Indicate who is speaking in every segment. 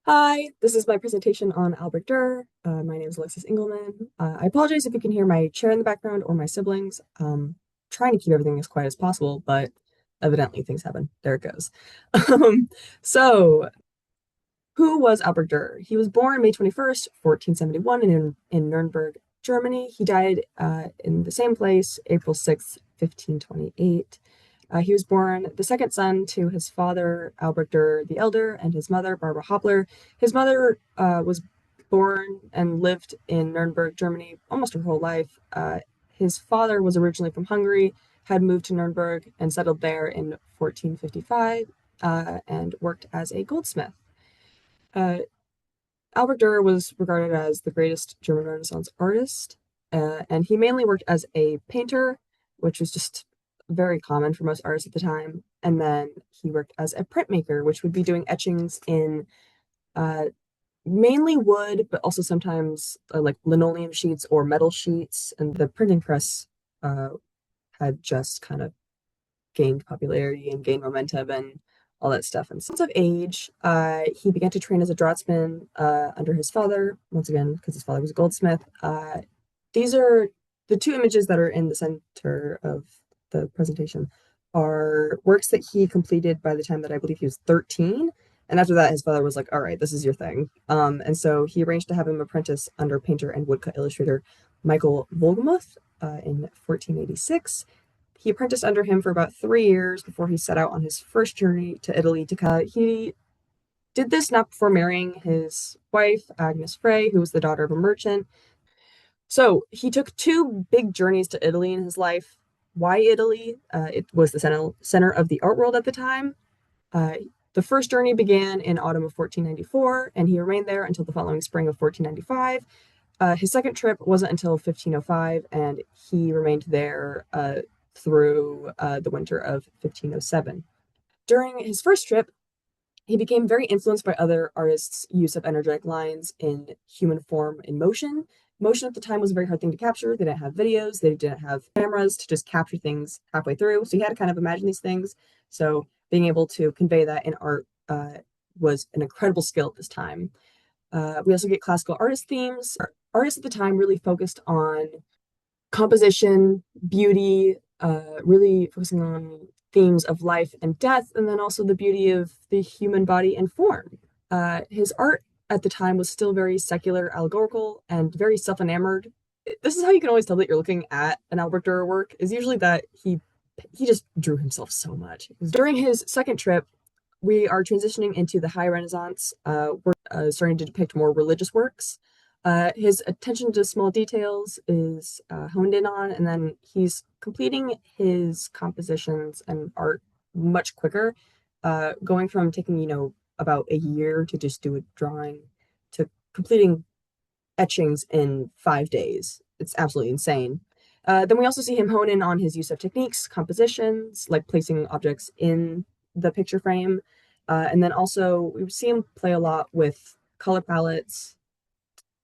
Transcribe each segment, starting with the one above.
Speaker 1: Hi, this is my presentation on Albrecht Durer. My name is Alexis Engelman. I apologize if you can hear my chair in the background or my siblings. Trying to keep everything as quiet as possible, but evidently things happen. There it goes. Um, so, who was Albrecht Durer? He was born May 21st, 1471 in Nuremberg, Germany. He died in the same place, April 6th, 1528. He was born the second son to his father, Albrecht Dürer the Elder, and his mother, Barbara Hoppler. His mother was born and lived in Nuremberg, Germany, almost her whole life. His father was originally from Hungary, had moved to Nuremberg and settled there in 1455 and worked as a goldsmith. Uh, Albrecht Dürer was regarded as the greatest German Renaissance artist, and he mainly worked as a painter, which was just very common for most artists at the time. And then he worked as a printmaker, which would be doing etchings in uh, mainly wood, but also sometimes like linoleum sheets or metal sheets. And the printing press uh, had just kind of gained popularity and gained momentum and all that stuff. And since of age, he began to train as a draughtsman under his father, once again, because his father was a goldsmith. These are the two images that are in the center of the presentation are works that he completed by the time that I believe he was 13. And after that, his father was like, all right, this is your thing. And so he arranged to have him apprentice under painter and woodcut illustrator Michael Wohlgemuth in 1486. He apprenticed under him for about 3 years before he set out on his first journey to Italy. He did this not before marrying his wife, Agnes Frey, who was the daughter of a merchant. So he took two big journeys to Italy in his life. Why Italy? It was the center of the art world at the time. Uh, the first journey began in autumn of 1494, and he remained there until the following spring of 1495. His second trip wasn't until 1505, and he remained there through the winter of 1507. During his first trip, he became very influenced by other artists' use of energetic lines in human form in motion. Motion at the time was a very hard thing to capture. They didn't have videos, they didn't have cameras to just capture things halfway through. So he had to kind of imagine these things. So being able to convey that in art was an incredible skill at this time. We also get classical artist themes. Artists at the time really focused on composition, beauty, really focusing on themes of life and death, and then also the beauty of the human body and form. His art at the time was still very secular, allegorical, and very self-enamored. This is how you can always tell that you're looking at an Albrecht Dürer work, is usually that he just drew himself so much. During his second trip, we are transitioning into the High Renaissance. We're starting to depict more religious works. His attention to small details is honed in on, and then he's completing his compositions and art much quicker, going from taking, about a year to just do a drawing to completing etchings in 5 days. It's absolutely insane. Then we also see him hone in on his use of techniques, compositions, like placing objects in the picture frame. And then also we see him play a lot with color palettes,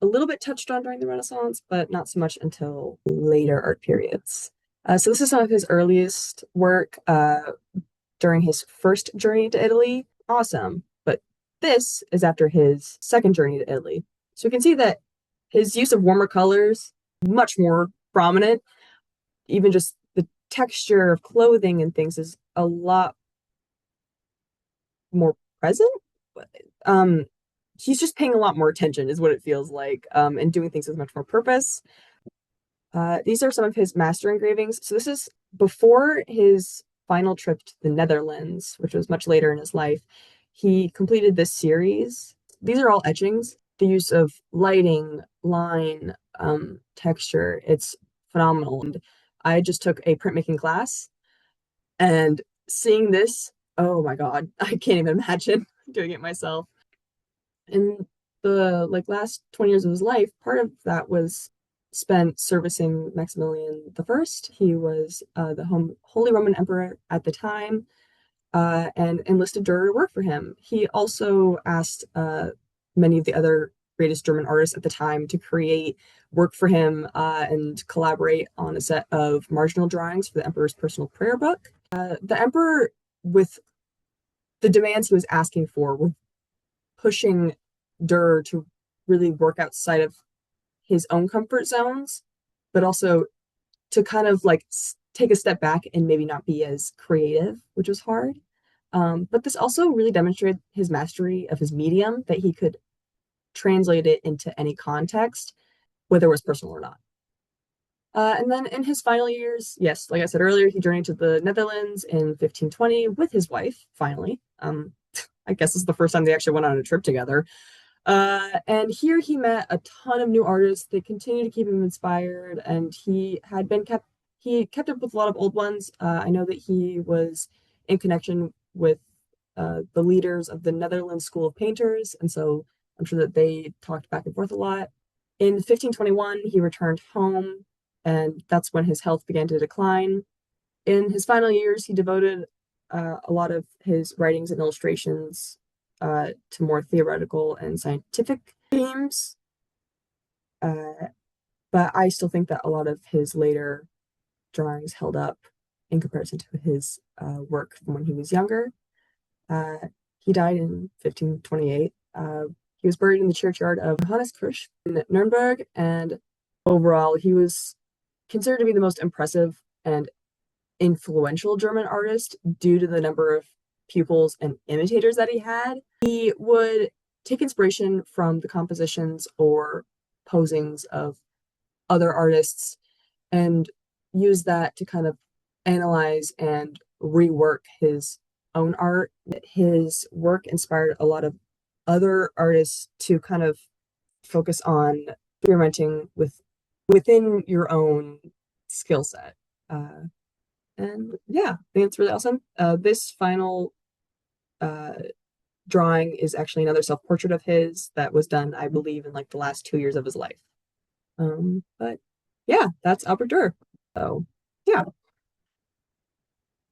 Speaker 1: a little bit touched on during the Renaissance, but not so much until later art periods. So this is some of his earliest work during his first journey to Italy. Awesome. But this is after his second journey to Italy. So we can see that his use of warmer colors, much more prominent. Even just the texture of clothing and things is a lot more present. Um, he's just paying a lot more attention, is what it feels like, and doing things with much more purpose. These are some of his master engravings. So this is before his final trip to the Netherlands, which was much later in his life. He completed this series. These are all etchings. The use of lighting, line, texture, it's phenomenal. And I just took a printmaking class, and seeing this, oh my God, I can't even imagine doing it myself. In the last 20 years of his life, part of that was spent servicing Maximilian I. He was the Holy Roman Emperor at the time, and enlisted Dürer to work for him. He also asked many of the other greatest German artists at the time to create work for him and collaborate on a set of marginal drawings for the Emperor's personal prayer book. The Emperor, with the demands he was asking for, were pushing Durer to really work outside of his own comfort zones, but also to kind of like take a step back and maybe not be as creative, which was hard. But this also really demonstrated his mastery of his medium, that he could translate it into any context, whether it was personal or not. And then in his final years, yes, like I said earlier, he journeyed to the Netherlands in 1520 with his wife, finally. I guess this is the first time they actually went on a trip together. And here he met a ton of new artists that continued to keep him inspired, and he kept up with a lot of old ones. I know that he was in connection with the leaders of the Netherlands School of Painters, and so I'm sure that they talked back and forth a lot. In 1521, he returned home, and that's when his health began to decline. In his final years, he devoted a lot of his writings and illustrations to more theoretical and scientific themes. Uh, but I still think that a lot of his later drawings held up in comparison to his work from when he was younger. Uh, he died in 1528. He was buried in the churchyard of Johanneskirche in Nuremberg, and overall, he was considered to be the most impressive and influential German artist due to the number of pupils and imitators that he had. He would take inspiration from the compositions or posings of other artists and use that to kind of analyze and rework his own art. His work inspired a lot of other artists to kind of focus on experimenting within your own skill set. And yeah, I think it's really awesome. This final uh, drawing is actually another self-portrait of his that was done, I believe, in like the last 2 years of his life. But yeah, that's Albert Durer. So yeah.